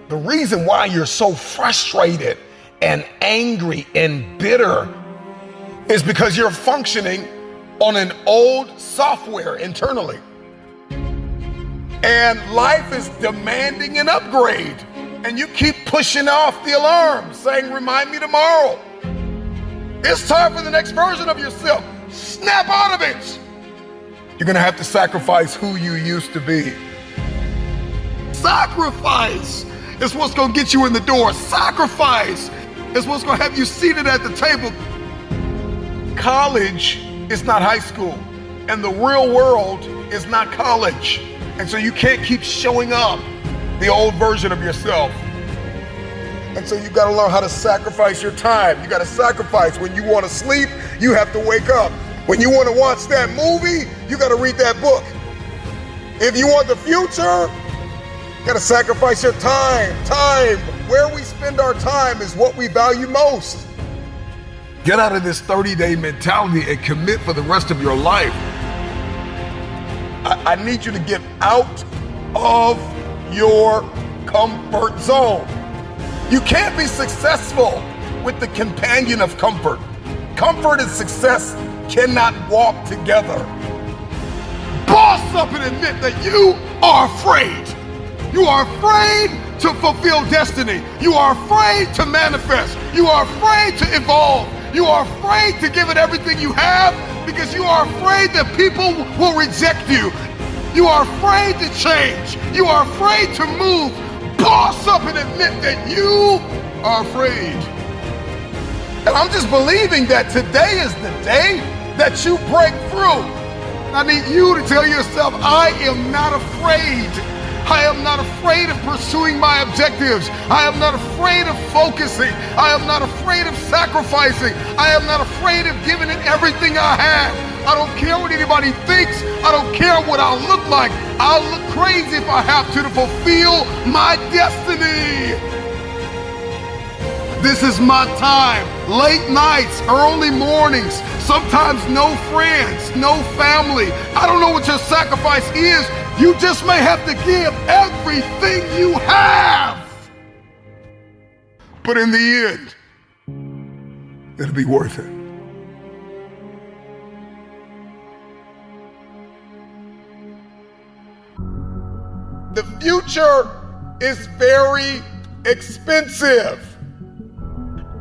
The reason why you're so frustrated and angry and bitter is because you're functioning on an old software internally. And life is demanding an upgrade. And you keep pushing off the alarm, saying, remind me tomorrow. It's time for the next version of yourself. Snap out of it. You're gonna have to sacrifice who you used to be. Sacrifice is what's gonna get you in the door. Sacrifice is what's gonna have you seated at the table. College is not high school, and the real world is not college. And so you can't keep showing up the old version of yourself. And so you gotta learn how to sacrifice your time. You gotta sacrifice. When you wanna sleep, you have to wake up. When you wanna watch that movie, you gotta read that book. If you want the future, you gotta sacrifice your time. Time, where we spend our time is what we value most. Get out of this 30-day mentality and commit for the rest of your life. I need you to get out of your comfort zone. You can't be successful with the companion of comfort. Comfort and success cannot walk together. Boss up and admit that you are afraid. You are afraid to fulfill destiny. You are afraid to manifest. You are afraid to evolve. You are afraid to give it everything you have because you are afraid that people will reject you. You are afraid to change. You are afraid to move. Boss up and admit that you are afraid. And I'm just believing that today is the day that you break through. I need you to tell yourself, I am not afraid. I am not afraid of pursuing my objectives. I am not afraid of focusing. I am not afraid of sacrificing. I am not afraid of giving it everything I have. I don't care what anybody thinks. I don't care what I'll look like. I'll look crazy if I have to fulfill my destiny. This is my time. Late nights, early mornings, sometimes no friends, no family. I don't know what your sacrifice is. You just may have to give everything you have. But in the end, it'll be worth it. The future is very expensive.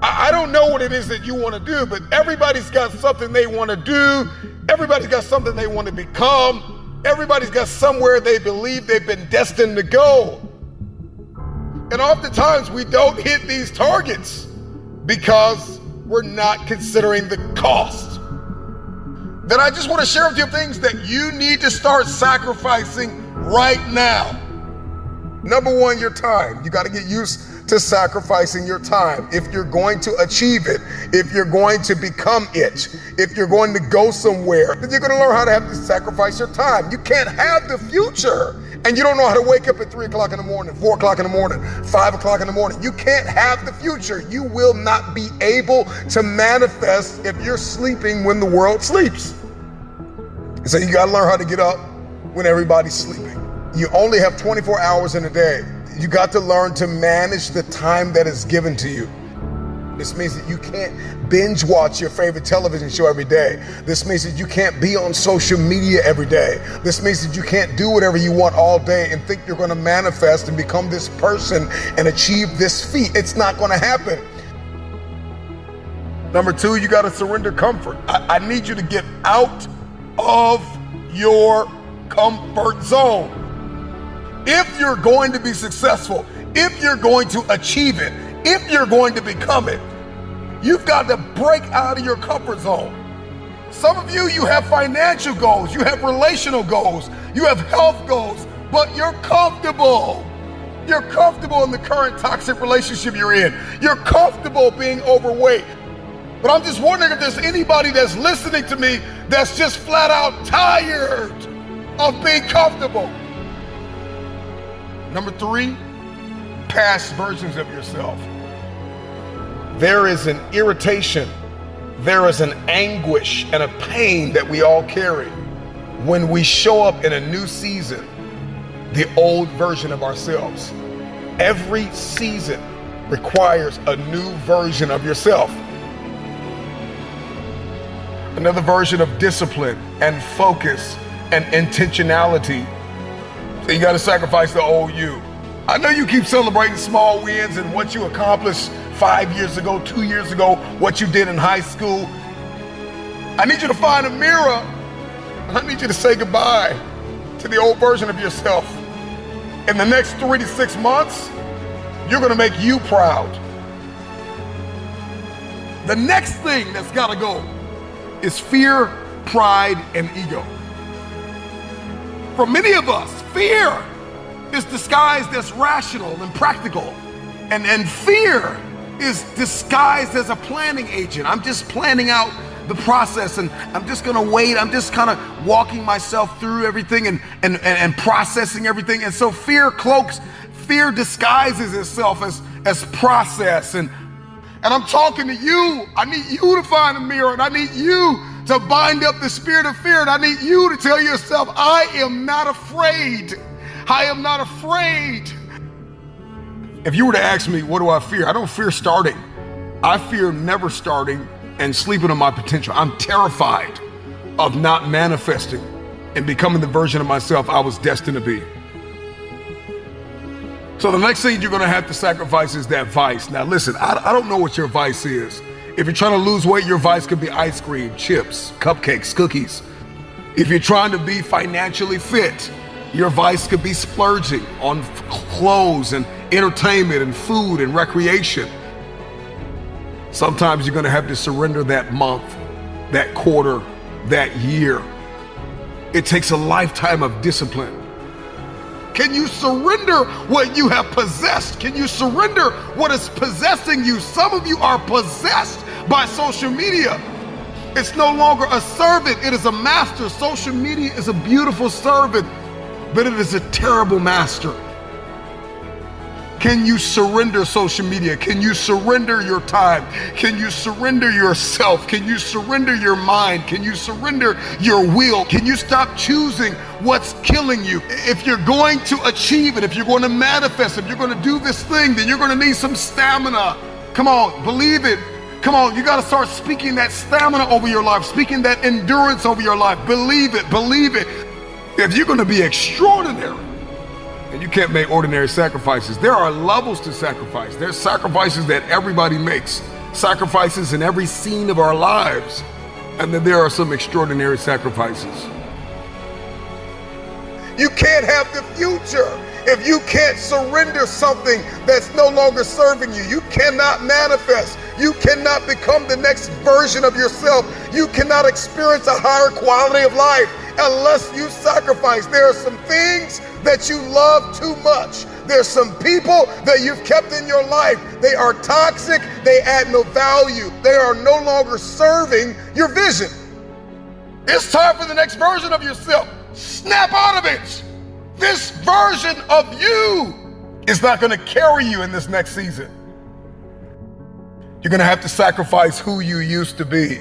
I don't know what it is that you want to do, but everybody's got something they want to do. Everybody's got something they want to become. Everybody's got somewhere they believe they've been destined to go. And oftentimes we don't hit these targets because we're not considering the cost. Then I just want to share with you things that you need to start sacrificing right now. Number one, your time. You got to get used to sacrificing your time. If you're going to achieve it, if you're going to become it, if you're going to go somewhere, then you're going to learn how to have to sacrifice your time. You can't have the future and you don't know how to wake up at 3 o'clock in the morning, 4 o'clock in the morning, 5 o'clock in the morning. You can't have the future. You will not be able to manifest if you're sleeping when the world sleeps. So you got to learn how to get up when everybody's sleeping. You only have 24 hours in a day. You got to learn to manage the time that is given to you. This means that you can't binge watch your favorite television show every day. This means that you can't be on social media every day. This means that you can't do whatever you want all day and think you're going to manifest and become this person and achieve this feat. It's not going to happen. Number two, you got to surrender comfort. I need you to get out of your comfort zone. If you're going to be successful, if you're going to achieve it, if you're going to become it, you've got to break out of your comfort zone. Some of you have financial goals, you have relational goals, you have health goals, but you're comfortable. You're comfortable in the current toxic relationship you're in. You're comfortable being overweight. But I'm just wondering if there's anybody that's listening to me that's just flat out tired of being comfortable. Number three, past versions of yourself. There is an irritation, there is an anguish and a pain that we all carry when we show up in a new season, the old version of ourselves. Every season requires a new version of yourself. Another version of discipline and focus and intentionality. So you got to sacrifice the old you. I know you keep celebrating small wins and what you accomplished 5 years ago, 2 years ago, what you did in high school. I need you to find a mirror, and I need you to say goodbye to the old version of yourself. In the next 3 to 6 months, you're gonna make you proud. The next thing that's gotta go is fear, pride, and ego. For many of us, fear is disguised as rational and practical. And fear is disguised as a planning agent. I'm just planning out the process and I'm just gonna wait. I'm just kind of walking myself through everything and processing everything. And so fear disguises itself as process. And I'm talking to you. I need you to find a mirror, and I need you to bind up the spirit of fear. And I need you to tell yourself, I am not afraid. I am not afraid. If you were to ask me, what do I fear? I don't fear starting. I fear never starting and sleeping on my potential. I'm terrified of not manifesting and becoming the version of myself I was destined to be. So the next thing you're gonna have to sacrifice is that vice. Now listen, I don't know what your vice is. If you're trying to lose weight, your vice could be ice cream, chips, cupcakes, cookies. If you're trying to be financially fit, your vice could be splurging on clothes and entertainment and food and recreation. Sometimes you're gonna have to surrender that month, that quarter, that year. It takes a lifetime of discipline. Can you surrender what you have possessed? Can you surrender what is possessing you? Some of you are possessed by social media. It's no longer a servant, it is a master. Social media is a beautiful servant, but it is a terrible master. Can you surrender social media? Can you surrender your time? Can you surrender yourself? Can you surrender your mind? Can you surrender your will? Can you stop choosing what's killing you? If you're going to achieve it, if you're going to manifest, if you're going to do this thing, then you're going to need some stamina. Come on, believe it. Come on, you got to start speaking that stamina over your life, speaking that endurance over your life. Believe it, believe it. If you're going to be extraordinary, and you can't make ordinary sacrifices. There are levels to sacrifice. There's sacrifices that everybody makes, sacrifices in every scene of our lives. And then there are some extraordinary sacrifices. You can't have the future if you can't surrender something that's no longer serving you. You cannot manifest. You cannot become the next version of yourself. You cannot experience a higher quality of life unless you sacrifice. There are some things that you love too much. There's some people that you've kept in your life. They are toxic. They add no value. They are no longer serving your vision. It's time for the next version of yourself. Snap out of it. This version of you is not going to carry you in this next season. You're going to have to sacrifice who you used to be.